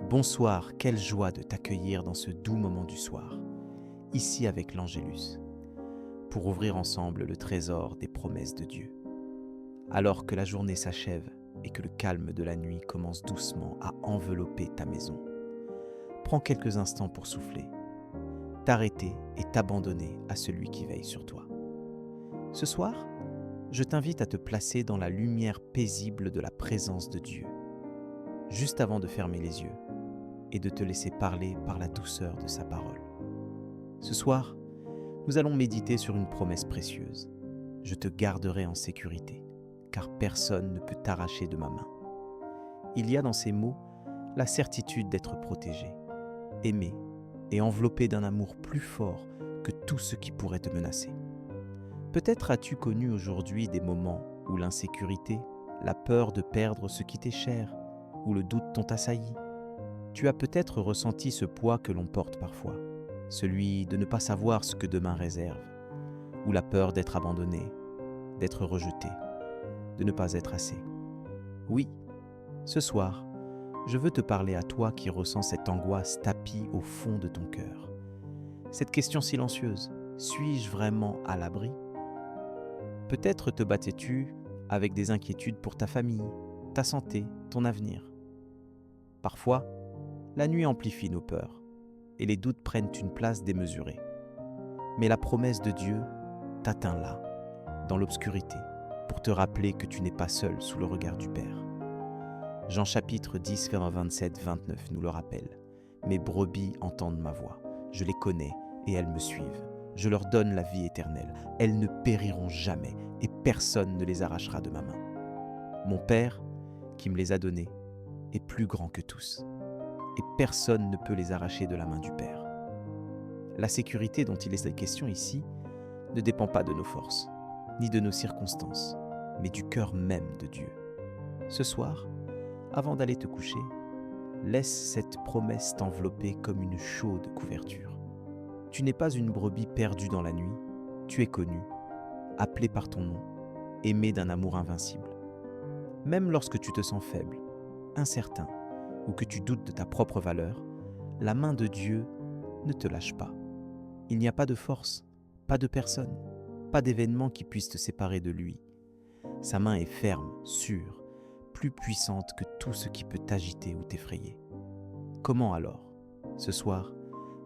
Bonsoir, quelle joie de t'accueillir dans ce doux moment du soir, ici avec l'Angélus, pour ouvrir ensemble le trésor des promesses de Dieu. Alors que la journée s'achève et que le calme de la nuit commence doucement à envelopper ta maison, prends quelques instants pour souffler, t'arrêter et t'abandonner à celui qui veille sur toi. Ce soir, je t'invite à te placer dans la lumière paisible de la présence de Dieu, juste avant de fermer les yeux et de te laisser parler par la douceur de sa parole. Ce soir, nous allons méditer sur une promesse précieuse. Je te garderai en sécurité, car personne ne peut t'arracher de ma main. Il y a dans ces mots la certitude d'être protégé, aimé et enveloppé d'un amour plus fort que tout ce qui pourrait te menacer. Peut-être as-tu connu aujourd'hui des moments où l'insécurité, la peur de perdre ce qui t'est cher, ou le doute t'ont assailli. Tu as peut-être ressenti ce poids que l'on porte parfois, celui de ne pas savoir ce que demain réserve, ou la peur d'être abandonné, d'être rejeté, de ne pas être assez. Oui, ce soir, je veux te parler à toi qui ressens cette angoisse tapie au fond de ton cœur. Cette question silencieuse, suis-je vraiment à l'abri ? Peut-être te battais-tu avec des inquiétudes pour ta famille, ta santé, ton avenir. Parfois, la nuit amplifie nos peurs et les doutes prennent une place démesurée. Mais la promesse de Dieu t'atteint là, dans l'obscurité, pour te rappeler que tu n'es pas seul sous le regard du Père. Jean chapitre 10, vers 27-29 nous le rappelle. « Mes brebis entendent ma voix, je les connais et elles me suivent. Je leur donne la vie éternelle, elles ne périront jamais et personne ne les arrachera de ma main. Mon Père, qui me les a donnés, est plus grand que tous. Et personne ne peut les arracher de la main du Père. » La sécurité dont il est question ici ne dépend pas de nos forces, ni de nos circonstances, mais du cœur même de Dieu. Ce soir, avant d'aller te coucher, laisse cette promesse t'envelopper comme une chaude couverture. Tu n'es pas une brebis perdue dans la nuit, tu es connu, appelé par ton nom, aimé d'un amour invincible. Même lorsque tu te sens faible, incertain, ou que tu doutes de ta propre valeur, la main de Dieu ne te lâche pas. Il n'y a pas de force, pas de personne, pas d'événement qui puisse te séparer de lui. Sa main est ferme, sûre, plus puissante que tout ce qui peut t'agiter ou t'effrayer. Comment alors, ce soir,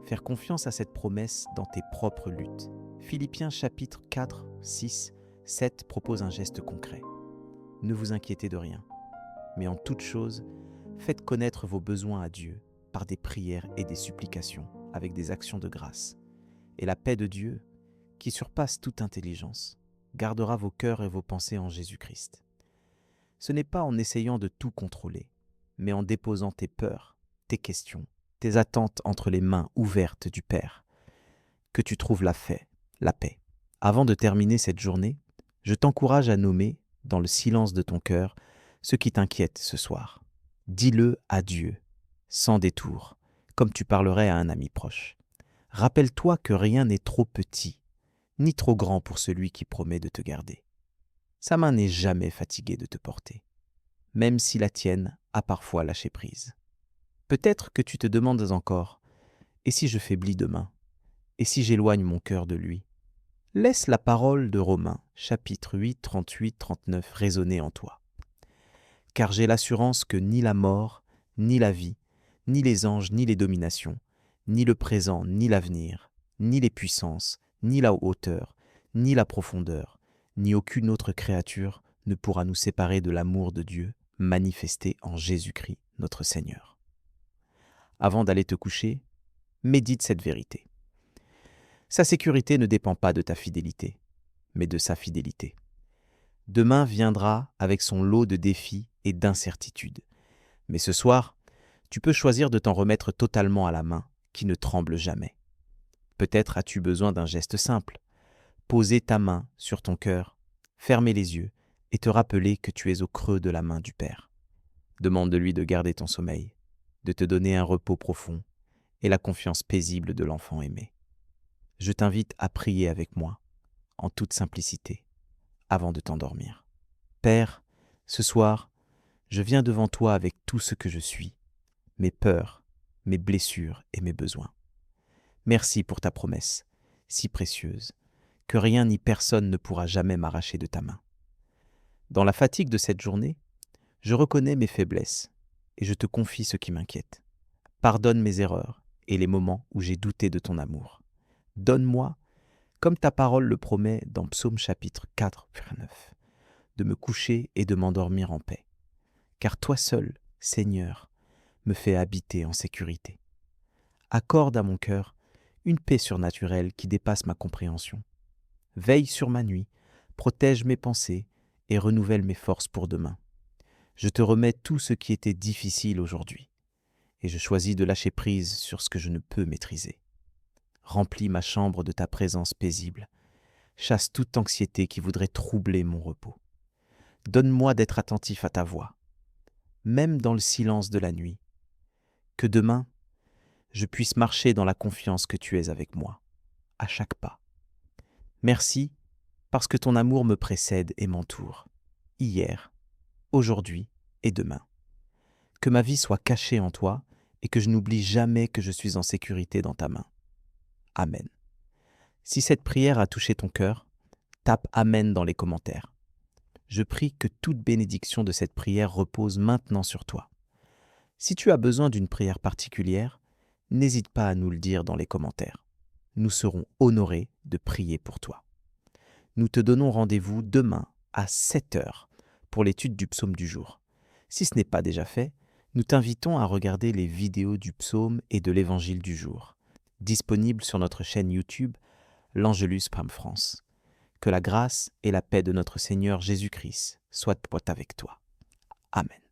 faire confiance à cette promesse dans tes propres luttes ? Philippiens chapitre 4, 6, 7 propose un geste concret. Ne vous inquiétez de rien, mais en toute chose, faites connaître vos besoins à Dieu par des prières et des supplications avec des actions de grâce. Et la paix de Dieu, qui surpasse toute intelligence, gardera vos cœurs et vos pensées en Jésus-Christ. Ce n'est pas en essayant de tout contrôler, mais en déposant tes peurs, tes questions, tes attentes entre les mains ouvertes du Père, que tu trouves la paix. Avant de terminer cette journée, je t'encourage à nommer, dans le silence de ton cœur, ce qui t'inquiète ce soir. Dis-le à Dieu, sans détour, comme tu parlerais à un ami proche. Rappelle-toi que rien n'est trop petit, ni trop grand pour celui qui promet de te garder. Sa main n'est jamais fatiguée de te porter, même si la tienne a parfois lâché prise. Peut-être que tu te demandes encore, et si je faiblis demain ? Et si j'éloigne mon cœur de lui ? Laisse la parole de Romains, chapitre 8, 38-39 résonner en toi. Car j'ai l'assurance que ni la mort, ni la vie, ni les anges, ni les dominations, ni le présent, ni l'avenir, ni les puissances, ni la hauteur, ni la profondeur, ni aucune autre créature ne pourra nous séparer de l'amour de Dieu manifesté en Jésus-Christ, notre Seigneur. Avant d'aller te coucher, médite cette vérité. Sa sécurité ne dépend pas de ta fidélité, mais de sa fidélité. Demain viendra avec son lot de défis et d'incertitudes. Mais ce soir, tu peux choisir de t'en remettre totalement à la main, qui ne tremble jamais. Peut-être as-tu besoin d'un geste simple. Poser ta main sur ton cœur, fermer les yeux et te rappeler que tu es au creux de la main du Père. Demande de lui de garder ton sommeil, de te donner un repos profond et la confiance paisible de l'enfant aimé. Je t'invite à prier avec moi, en toute simplicité, avant de t'endormir. Père, ce soir, je viens devant toi avec tout ce que je suis, mes peurs, mes blessures et mes besoins. Merci pour ta promesse, si précieuse, que rien ni personne ne pourra jamais m'arracher de ta main. Dans la fatigue de cette journée, je reconnais mes faiblesses et je te confie ce qui m'inquiète. Pardonne mes erreurs et les moments où j'ai douté de ton amour. Donne-moi, comme ta parole le promet dans Psaume chapitre 4, verset 9, de me coucher et de m'endormir en paix. Car toi seul, Seigneur, me fais habiter en sécurité. Accorde à mon cœur une paix surnaturelle qui dépasse ma compréhension. Veille sur ma nuit, protège mes pensées et renouvelle mes forces pour demain. Je te remets tout ce qui était difficile aujourd'hui et je choisis de lâcher prise sur ce que je ne peux maîtriser. Remplis ma chambre de ta présence paisible. Chasse toute anxiété qui voudrait troubler mon repos. Donne-moi d'être attentif à ta voix, même dans le silence de la nuit. Que demain, je puisse marcher dans la confiance que tu es avec moi, à chaque pas. Merci parce que ton amour me précède et m'entoure, hier, aujourd'hui et demain. Que ma vie soit cachée en toi et que je n'oublie jamais que je suis en sécurité dans ta main. Amen. Si cette prière a touché ton cœur, tape Amen dans les commentaires. Je prie que toute bénédiction de cette prière repose maintenant sur toi. Si tu as besoin d'une prière particulière, n'hésite pas à nous le dire dans les commentaires. Nous serons honorés de prier pour toi. Nous te donnons rendez-vous demain à 7h pour l'étude du psaume du jour. Si ce n'est pas déjà fait, nous t'invitons à regarder les vidéos du psaume et de l'évangile du jour, disponibles sur notre chaîne YouTube, l'Angelus Pam France. Que la grâce et la paix de notre Seigneur Jésus-Christ soient avec toi. Amen.